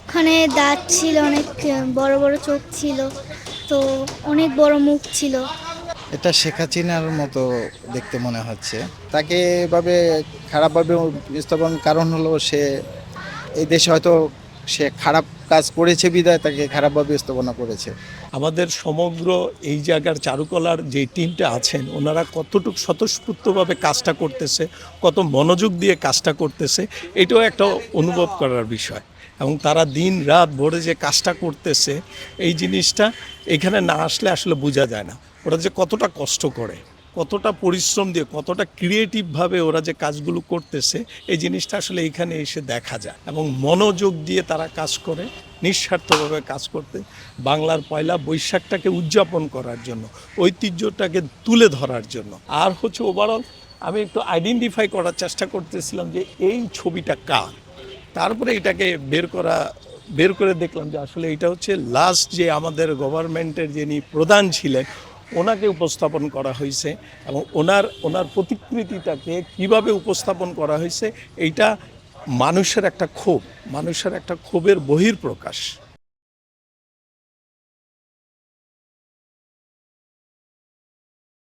ওখানে দাঁত ছিল, অনেক বড় বড় চোখ ছিল, তো অনেক বড় মুখ ছিল। এটা শেখ হাসিনার মতো দেখতে মনে হচ্ছে। তাকে এভাবে খারাপভাবে উপস্থাপন কারণ হলো সে এই দেশে হয়তো সে খারাপ কাজ করেছে বিধায় তাকে খারাপভাবে উপস্থাপনা করেছে। আমাদের সমগ্র এই জায়গার চারুকলার যে টিমটা আছেন ওনারা কতটুকু স্বতঃস্ফূর্তভাবে কাজটা করতেছে, কত মনোযোগ দিয়ে কাজটা করতেছে, এটাও একটা অনুভব করার বিষয়। এবং তারা দিন রাত ভোরে যে কাজটা করতেছে এই জিনিসটা এখানে না আসলে আসলে বোঝা যায় না ওরা যে কতটা কষ্ট করে, কতটা পরিশ্রম দিয়ে, কতটা ক্রিয়েটিভভাবে ওরা যে কাজগুলো করতেছে এই জিনিসটা আসলে এইখানে এসে দেখা যায়। এবং মনোযোগ দিয়ে তারা কাজ করে, নিঃস্বার্থভাবে কাজ করতে, বাংলার পয়লা বৈশাখটাকে উদযাপন করার জন্য, ঐতিহ্যটাকে তুলে ধরার জন্য। আর হচ্ছে ওভারঅল আমি একটু আইডেন্টিফাই করার চেষ্টা করতেছিলাম যে এই ছবিটা কার। তারপরে এটাকে বের করে দেখলাম যে আসলে এটা হচ্ছে লাস্ট যে আমাদের গভর্নমেন্টের যিনি প্রধান ছিলেন ওনাকে উপস্থাপন করা হয়েছে। এবং ওনার প্রতিকৃতিটাকে কিভাবে উপস্থাপন করা হয়েছে এইটা মানুষের একটা ক্ষোভের বহিঃপ্রকাশ।